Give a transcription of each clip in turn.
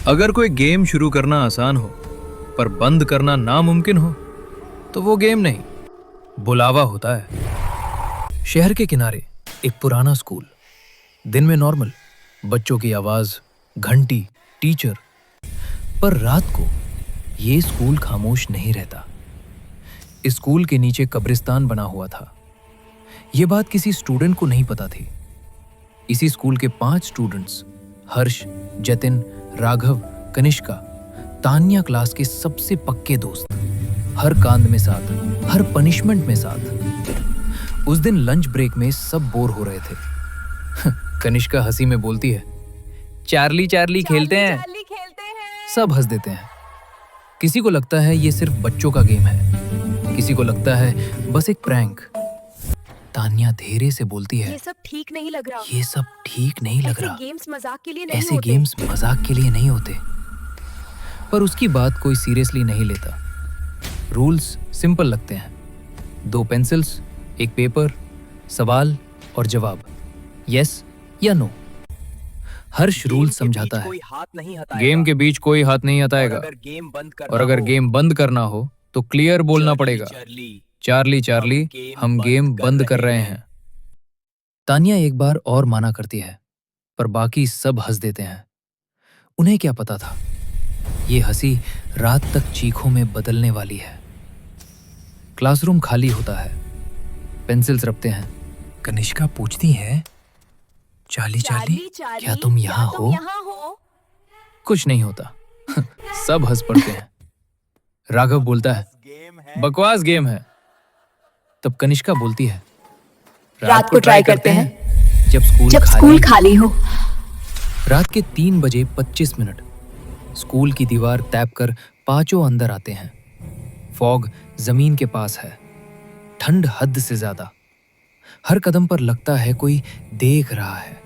अगर कोई गेम शुरू करना आसान हो पर बंद करना नामुमकिन हो तो वो गेम नहीं, बुलावा होता है। शहर के किनारे एक पुराना स्कूल। दिन में नॉर्मल, बच्चों की आवाज, घंटी, टीचर। पर रात को ये स्कूल खामोश नहीं रहता। इस स्कूल के नीचे कब्रिस्तान बना हुआ था। ये बात किसी स्टूडेंट को नहीं पता थी। इसी स्कूल के 5 स्टूडेंट्स, हर्ष, जतिन, राघव, कनिष्का, तान्या क्लास के सबसे पक्के दोस्त, हर कांड में साथ, हर पनिशमेंट में साथ। उस दिन लंच ब्रेक में सब बोर हो रहे थे। कनिष्का हंसी में बोलती है, चार्ली चार्ली खेलते हैं। सब हंस देते हैं। किसी को लगता है ये सिर्फ बच्चों का गेम है, किसी को लगता है बस एक प्रैंक। तान्या धीरे से बोलती है, ये सब ठीक नहीं लग रहा। ये सब ठीक नहीं लग रहा। ऐसे गेम्स मजाक के लिए नहीं ऐसे होते। गेम्स मजाक के लिए नहीं होते। पर उसकी बात कोई सीरियसली नहीं लेता। रूल्स सिंपल लगते हैं। 2 पेंसिल्स, एक पेपर, सवाल और जवाब, यस या नो। हर्ष रूल समझाता है, गेम के बीच कोई हाथ नहीं हटाएगा, और अगर गेम बंद करना हो तो क्लियर बोलना पड़ेगा, चार्ली चार्ली हम गेम बंद कर रहे हैं। तान्या एक बार और माना करती है, पर बाकी सब हंस देते हैं। उन्हें क्या पता था, ये हंसी रात तक चीखों में बदलने वाली है। क्लासरूम खाली होता है। पेंसिल्स रखते हैं। कनिष्का पूछती है, चार्ली चार्ली क्या तुम यहाँ हो? कुछ नहीं होता। सब हंस पड़ते हैं। राघव बोलता है, बकवास गेम है। तब कनिष्का बोलती है, रात को ट्राई करते हैं जब स्कूल खाली हो। रात के 3 बजे 25 मिनट स्कूल की दीवार टैप कर 5 अंदर आते हैं। फॉग जमीन के पास है, ठंड हद से ज्यादा। हर कदम पर लगता है कोई देख रहा है।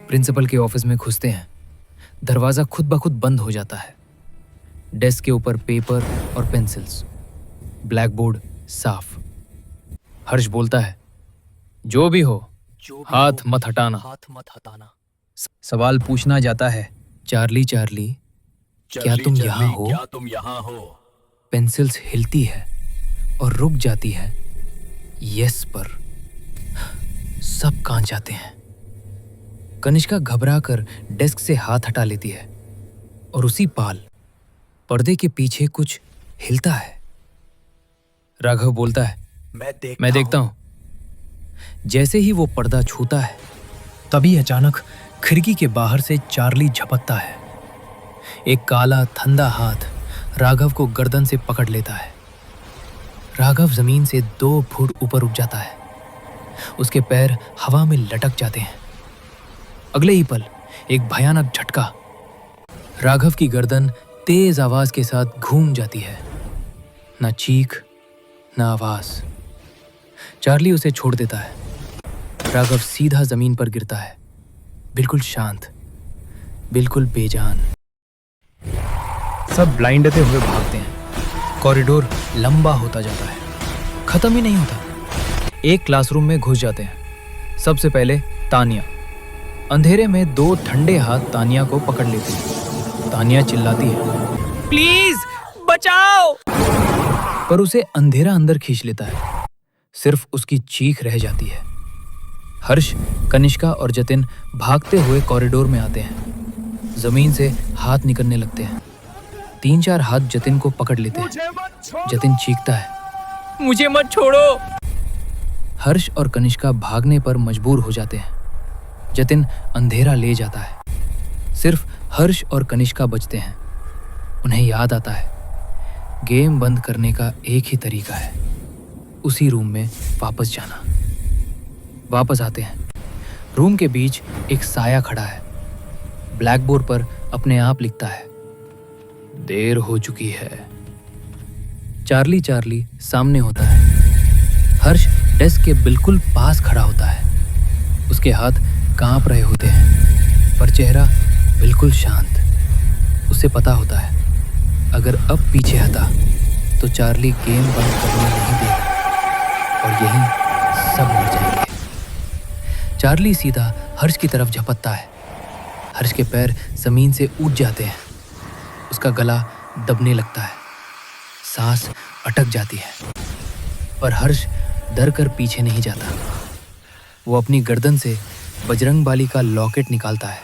प्रिंसिपल के ऑफिस में घुसते हैं। दरवाजा खुद ब खुद बंद हो जाता है। डेस्क के ऊपर पेपर और पेंसिल्स, ब्लैक बोर्ड साफ। हर्ष बोलता है, जो भी हो हाथ मत हटाना। सवाल पूछना जाता है, चार्ली चार्ली क्या तुम यहाँ हो? पेंसिल्स हिलती है और रुक जाती है यस पर। सब कांप जाते हैं। कनिष्का घबरा कर डेस्क से हाथ हटा लेती है और उसी पाल पर्दे के पीछे कुछ हिलता है। राघव बोलता है, मैं देखता हूं। जैसे ही वो पर्दा छूता है, तभी अचानक खिड़की के बाहर से चार्ली झपकता है। एक काला ठंडा हाथ राघव को गर्दन से पकड़ लेता है। राघव जमीन से 2 फुट ऊपर उठ जाता है। उसके पैर हवा में लटक जाते हैं। अगले ही पल एक भयानक झटका। राघव की गर्दन तेज आवाज के साथ घूम जाती है। ना चीख, ना आवाज। चार्ली उसे छोड़ देता है। राघव सीधा जमीन पर गिरता है, बिल्कुल शांत, बिल्कुल बेजान। सब ब्लाइंडते हुए भागते हैं। कॉरिडोर लंबा होता जाता है, खत्म ही नहीं होता। एक क्लासरूम में घुस जाते हैं। सबसे पहले तान्या। अंधेरे में 2 ठंडे हाथ तान्या को पकड़ लेते हैं। तान्या चिल्लाती है, प्लीज बचाओ। पर उसे अंधेरा अंदर खींच लेता है। सिर्फ उसकी चीख रह जाती है। हर्ष, कनिष्का और जतिन भागते हुए कॉरिडोर में आते हैं। जमीन से हाथ निकलने लगते हैं। 3-4 हाथ जतिन को पकड़ लेते हैं। जतिन चीखता है, मुझे मत छोड़ो। हर्ष और कनिष्का भागने पर मजबूर हो जाते हैं। जतिन अंधेरा ले जाता है। सिर्फ हर्ष और कनिष्का बचते हैं। उन्हें याद आता है, गेम बंद करने का एक ही तरीका है, उसी रूम में वापस जाना। वापस आते हैं। रूम के बीच एक साया खड़ा है। ब्लैक बोर्ड पर अपने आप लिखता है, देर हो चुकी है। चार्ली चार्ली सामने होता है। हर्ष डेस्क के बिल्कुल पास खड़ा होता है। उसके हाथ कांप रहे होते हैं, पर चेहरा बिल्कुल शांत। उसे पता होता है, अगर अब पीछे हटा तो चार्ली गेम बंद करने नहीं देगा और यहीं सब मर जाएंगे। चार्ली सीधा हर्ष की तरफ झपटता है। हर्ष के पैर जमीन से उठ जाते हैं। उसका गला दबने लगता है, सांस अटक जाती है, पर हर्ष डर कर पीछे नहीं जाता। वो अपनी गर्दन से बजरंगबली का लॉकेट निकालता है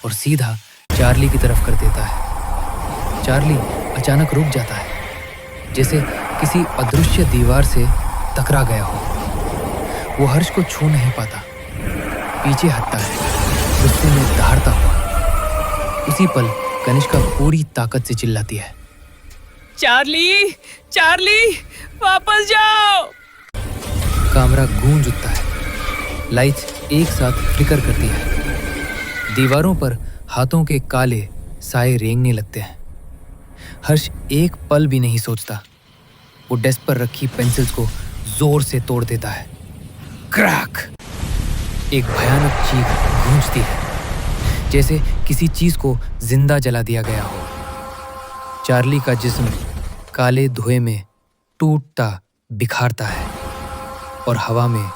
और सीधा चार्ली की तरफ कर देता है। चार्ली अचानक रुक जाता है, जैसे किसी अदृश्य दीवार से टकरा गया हो। वो हर्ष को छू नहीं पाता, पीछे हटता है, गुस्से में दहाड़ता हुआ। उसी पल कनिष्का पूरी ताकत से चिल्लाती है, चार्ली, चार्ली, वापस जाओ। कैमरा गूंज उठता है, लाइट्स एक साथ फ्लिकर करती है, दीवारों पर हाथों के काले साए रेंगने लगते हैं। हर्ष एक पल भी नहीं सोचता। वो डेस्क पर रखी पेंसिल्स को जोर से तोड़ देता है। क्रैक! एक भयानक चीख गूंजती है, जैसे किसी चीज को जिंदा जला दिया गया हो। चार्ली का जिस्म काले धुएं में टूटता बिखारता है और हवा में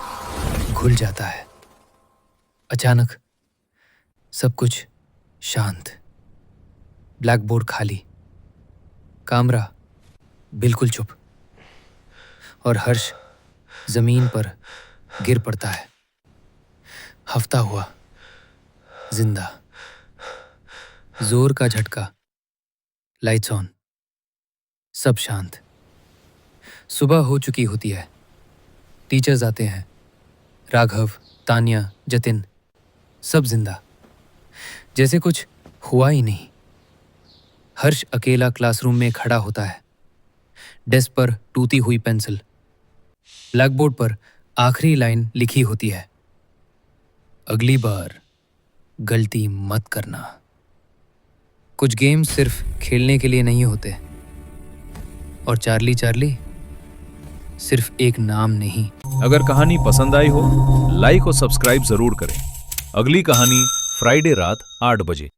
घुल जाता है। अचानक सब कुछ शांत, ब्लैक बोर्ड खाली, कैमरा बिल्कुल चुप, और हर्ष जमीन पर गिर पड़ता है, हफ्ता हुआ, जिंदा। जोर का झटका, लाइट्स ऑन, सब शांत। सुबह हो चुकी होती है। टीचर्स आते हैं, राघव, तान्या, जतिन, सब जिंदा, जैसे कुछ हुआ ही नहीं। हर्ष अकेला क्लासरूम में खड़ा होता है, डेस्क पर टूटी हुई पेंसिल, ब्लैक बोर्ड पर आखिरी लाइन लिखी होती है, अगली बार गलती मत करना। कुछ गेम सिर्फ खेलने के लिए नहीं होते, और चार्ली चार्ली सिर्फ एक नाम नहीं। अगर कहानी पसंद आई हो, लाइक और सब्सक्राइब जरूर करें। अगली कहानी फ्राइडे रात 8 बजे।